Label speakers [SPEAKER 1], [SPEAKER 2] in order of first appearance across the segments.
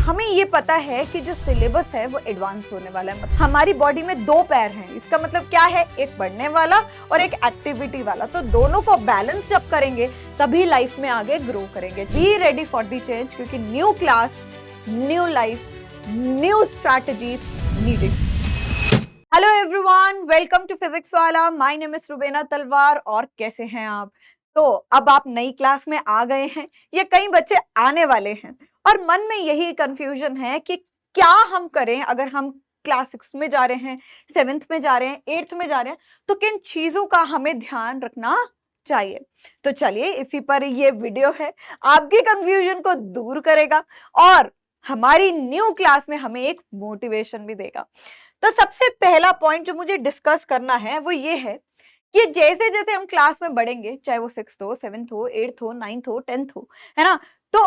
[SPEAKER 1] हमें ये पता है कि जो सिलेबस है वो एडवांस होने वाला है। हमारी बॉडी में दो पैर हैं, इसका मतलब क्या है, एक पढ़ने वाला और एक एक्टिविटी वाला। तो दोनों को बैलेंस जब करेंगे तभी लाइफ में आगे ग्रो करेंगे। Be ready for the change, क्योंकि new class, new life, new strategies needed. Hello everyone, welcome to Physics Wallah. My name is Rubena Talwar. और कैसे हैं आप? तो अब आप नई क्लास में आ गए हैं या कई बच्चे आने वाले हैं और मन में यही कंफ्यूजन है कि क्या हम करें। अगर हम क्लास 6 में जा रहे हैं, 7th में जा रहे हैं, 8th में जा रहे हैं, तो किन चीजों का हमें ध्यान रखना चाहिए। तो चलिए, इसी पर ये वीडियो है, आपकी कंफ्यूजन को दूर करेगा और हमारी न्यू क्लास में हमें एक मोटिवेशन भी देगा। तो सबसे पहला पॉइंट जो मुझे डिस्कस करना है वो ये है कि जैसे जैसे हम क्लास में बढ़ेंगे, चाहे वो 6th हो, 7th हो, 8th हो, 9th हो, 10th हो, है ना, तो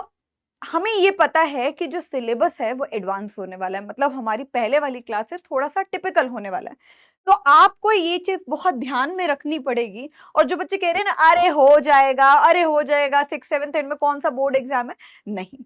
[SPEAKER 1] हमें ये पता है कि जो सिलेबस है वो एडवांस होने वाला है। मतलब हमारी पहले वाली क्लास से थोड़ा सा टिपिकल होने वाला है। तो आपको ये चीज बहुत ध्यान में रखनी पड़ेगी। और जो बच्चे कह रहे हैं ना, अरे हो जाएगा, अरे हो जाएगा, 6th 7th 8th में कौन सा बोर्ड एग्जाम है, नहीं,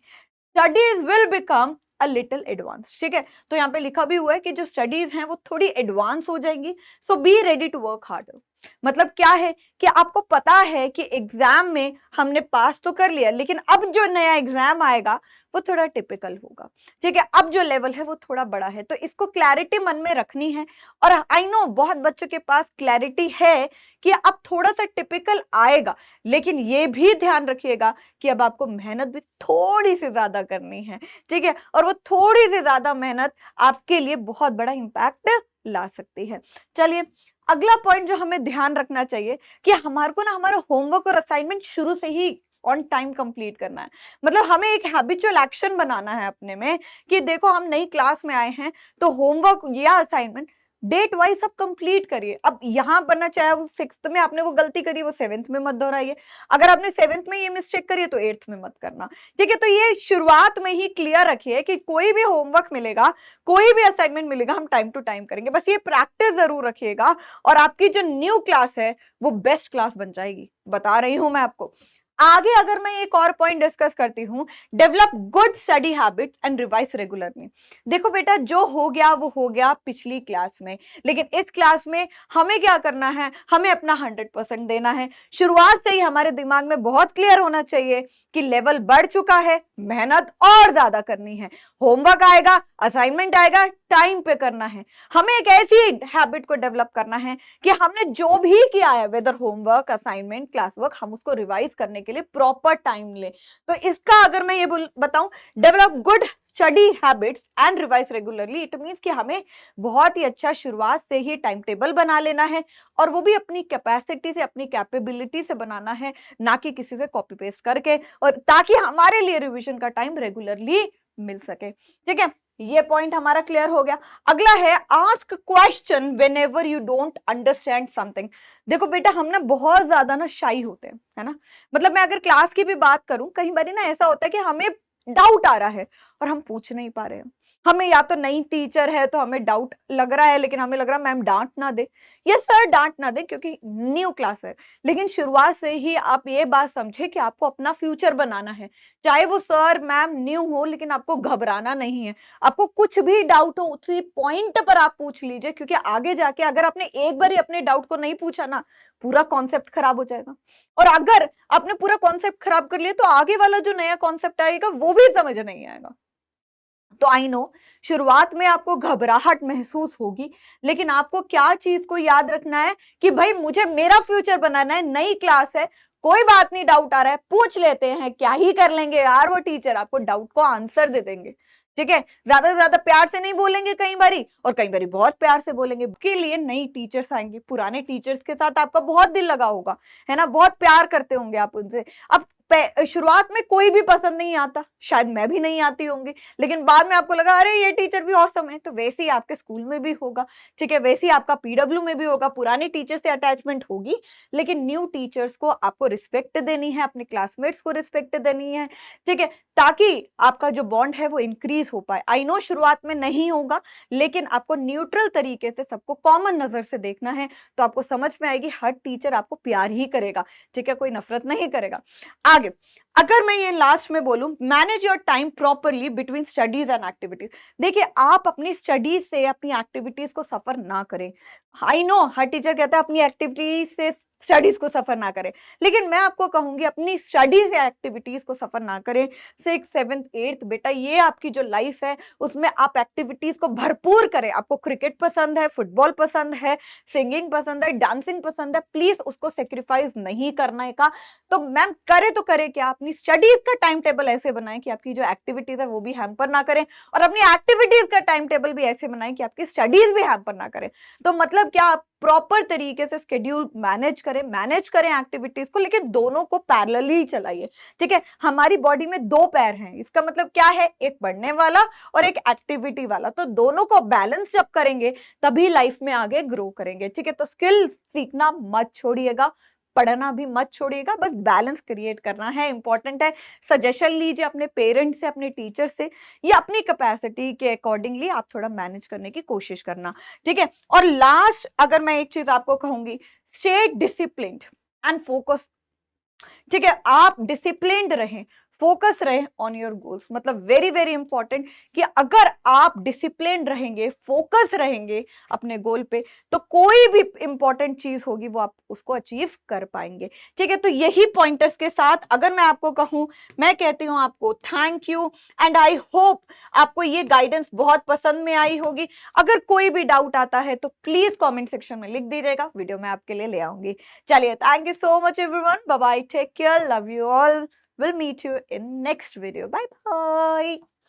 [SPEAKER 1] studies will become a little advance. ठीक है, तो यहाँ पे लिखा भी हुआ है कि जो स्टडीज हैं वो थोड़ी एडवांस हो जाएंगी। So be ready to work harder. मतलब क्या है कि आपको पता है कि एग्जाम में हमने पास तो कर लिया, लेकिन अब जो नया एग्जाम आएगा वो थोड़ा टिपिकल होगा। ठीक है, अब जो लेवल है वो थोड़ा बड़ा है, तो इसको क्लैरिटी मन में रखनी है। और आई नो बहुत बच्चों के पास क्लैरिटी है कि अब थोड़ा सा टिपिकल आएगा, लेकिन ये भी ध्यान रखिएगा कि अब आपको मेहनत भी थोड़ी सी ज्यादा करनी है। ठीक है, और वो थोड़ी सी ज्यादा मेहनत आपके लिए बहुत बड़ा इंपैक्ट ला सकती है। चलिए, अगला पॉइंट जो हमें ध्यान रखना चाहिए कि हमारे को ना हमारा होमवर्क और असाइनमेंट शुरू से ही ऑन टाइम कंप्लीट करना है। मतलब हमें एक हैबिचुअल एक्शन बनाना है अपने में कि देखो हम नई क्लास में आए हैं, तो होमवर्क या असाइनमेंट डेट वाइज सब कंप्लीट करिए। अब यहां बनना चाहे वो 6th में आपने वो गलती करी, वो 7th में मत दोहराइए। अगर आपने 7th में ये मिस्टेक करी है तो 8th में मत करना। ठीक है, तो ये शुरुआत में ही क्लियर रखिए कि कोई भी होमवर्क मिलेगा, कोई भी असाइनमेंट मिलेगा, हम टाइम टू टाइम करेंगे। बस ये प्रैक्टिस जरूर रखिएगा और आपकी जो न्यू क्लास है वो बेस्ट क्लास बन जाएगी, बता रही हूं मैं आपको। आगे अगर मैं एक और पॉइंट डिस्कस करती हूं, develop good study habits and revise regularly. देखो बेटा, जो हो गया वो हो गया पिछली क्लास में, लेकिन इस क्लास में हमें क्या करना है, हमें अपना 100% देना है। शुरुआत से ही हमारे दिमाग में बहुत क्लियर होना चाहिए कि लेवल बढ़ चुका है, मेहनत और ज्यादा करनी है। होमवर्क आएगा, असाइनमेंट आएगा, टाइम पे करना है। हमें एक ऐसी हैबिट को डेवलप करना है कि हमने जो भी किया है, whether homework, assignment, class work, हम उसको रिवाइज करने के लिए प्रॉपर टाइम ले। तो इसका अगर मैं ये बताऊं, develop good study habits and revise regularly, it means कि हमें बहुत ही अच्छा शुरुआत से ही टाइम टेबल बना लेना है, और वो भी अपनी कैपेसिटी से, अपनी कैपेबिलिटी से बनाना है, ना कि किसी से कॉपी पेस्ट करके, और ताकि हमारे लिए रिवीजन का टाइम रेगुलरली मिल सके। ठीक है, ये पॉइंट हमारा क्लियर हो गया। अगला है ask question whenever you don't understand something. देखो बेटा, हम ना बहुत ज्यादा ना शाई होते हैं, है ना। मतलब मैं अगर क्लास की भी बात करूं, कई बार ना ऐसा होता है कि हमें डाउट आ रहा है और हम पूछ नहीं पा रहे हैं। हमें या तो नई टीचर है तो हमें डाउट लग रहा है, लेकिन हमें लग रहा है मैम डांट ना दे, या सर डांट ना दे, क्योंकि न्यू क्लास है। लेकिन शुरुआत से ही आप ये बात समझे कि आपको अपना फ्यूचर बनाना है। चाहे वो सर मैम न्यू हो, लेकिन आपको घबराना नहीं है। आपको कुछ भी डाउट हो, उसी पॉइंट पर आप पूछ लीजिए, क्योंकि आगे जाके अगर आपने एक बार ही अपने डाउट को नहीं पूछा ना, पूरा कॉन्सेप्ट खराब हो जाएगा। और अगर आपने पूरा कॉन्सेप्ट खराब कर लिया तो आगे वाला जो नया कॉन्सेप्ट आएगा वो भी समझ नहीं आएगा। तो आई नो शुरुआत में आपको घबराहट महसूस होगी, लेकिन आपको क्या चीज को याद रखना है कि भाई मुझे मेरा फ्यूचर बनाना है, नई क्लास है, कोई बात नहीं, डाउट आ रहा है पूछ लेते हैं, क्या ही कर लेंगे यार, वो टीचर आपको डाउट को आंसर दे देंगे। ठीक है, ज्यादा से ज्यादा प्यार से नहीं बोलेंगे कई बारी, और कई बारी बहुत प्यार से बोलेंगे। के लिए नई टीचर्स आएंगे, पुराने टीचर्स के साथ आपका बहुत दिल लगा होगा, है ना, बहुत प्यार करते होंगे आप उनसे। अब शुरुआत में कोई भी पसंद नहीं आता, शायद मैं भी नहीं आती होंगी, लेकिन बाद में आपको लगा अरे ये टीचर भी औसम है। तो वैसे ही आपके स्कूल में भी होगा। ठीक है, वैसे ही आपका पीडब्ल्यू में भी होगा, पुराने टीचर से अटैचमेंट होगी, लेकिन न्यू टीचर्स को आपको रिस्पेक्ट देनी है, अपने क्लासमेट्स को रिस्पेक्ट देनी है। ठीक है, ताकि आपका जो बॉन्ड है वो इंक्रीज हो पाए। आई नो शुरुआत में नहीं होगा, लेकिन आपको न्यूट्रल तरीके से सबको कॉमन नजर से देखना है, तो आपको समझ में आएगी हर टीचर आपको प्यार ही करेगा। ठीक है, कोई नफरत नहीं करेगा। आगे आगे अगर मैं ये लास्ट में बोलूं, manage your time properly between studies and activities. देखिए, आप अपनी स्टडीज से अपनी एक्टिविटीज को सफर ना करें। आई नो हर टीचर कहता है अपनी एक्टिविटीज से स्टडीज को सफर ना करें, लेकिन मैं आपको कहूंगी अपनी स्टडीज या एक्टिविटीज को सफर ना करें। 6th 7th 8th बेटा, ये आपकी जो लाइफ है उसमें आप एक्टिविटीज को भरपूर करें। आपको क्रिकेट पसंद है, फुटबॉल पसंद है, सिंगिंग पसंद है, डांसिंग पसंद है, प्लीज उसको सेक्रीफाइस नहीं करने का। तो मैम करे तो करे क्या, अपनी स्टडीज का टाइम टेबल ऐसे बनाएं कि आपकी जो एक्टिविटीज है वो भी हैम्पर ना करें, और अपनी एक्टिविटीज का टाइम टेबल भी ऐसे बनाएं कि आपकी स्टडीज भी हैम्पर ना करें। तो मतलब क्या, आप प्रॉपर तरीके से स्केड्यूल मैनेज करें एक्टिविटीज को, लेकिन दोनों को पैरेलली चलाइए। ठीक है, हमारी बॉडी में दो पैर हैं, इसका मतलब क्या है, एक बढ़ने वाला और एक एक्टिविटी वाला। तो दोनों को बैलेंस जब करेंगे तभी लाइफ में आगे ग्रो करेंगे। ठीक है, तो स्किल सीखना मत छोड़िएगा, पढ़ना भी मत छोड़िएगा, बस बैलेंस क्रिएट करना है, इंपॉर्टेंट है। सजेशन लीजिए अपने पेरेंट्स से, अपने टीचर से, या अपनी कैपेसिटी के अकॉर्डिंगली आप थोड़ा मैनेज करने की कोशिश करना। ठीक है, और लास्ट अगर मैं एक चीज आपको कहूंगी, स्टे डिसिप्लिन्ड एंड फोकस। ठीक है, आप डिसिप्लिन्ड रहें, फोकस रहे ऑन योर गोल्स। मतलब वेरी वेरी इंपॉर्टेंट कि अगर आप डिसिप्लिन रहेंगे, फोकस रहेंगे अपने गोल पे, तो कोई भी इंपॉर्टेंट चीज होगी वो आप उसको अचीव कर पाएंगे। ठीक है, तो यही पॉइंटर्स के साथ अगर मैं आपको कहूं, मैं कहती हूं आपको thank you, and I hope आपको ये गाइडेंस बहुत पसंद में आई होगी। अगर कोई भी डाउट आता है तो प्लीज कॉमेंट सेक्शन में लिख दीजिएगा, वीडियो में आपके लिए ले आऊंगी। चलिए, thank you so much everyone, bye bye, take care, love you all, we'll meet you in next video. Bye bye.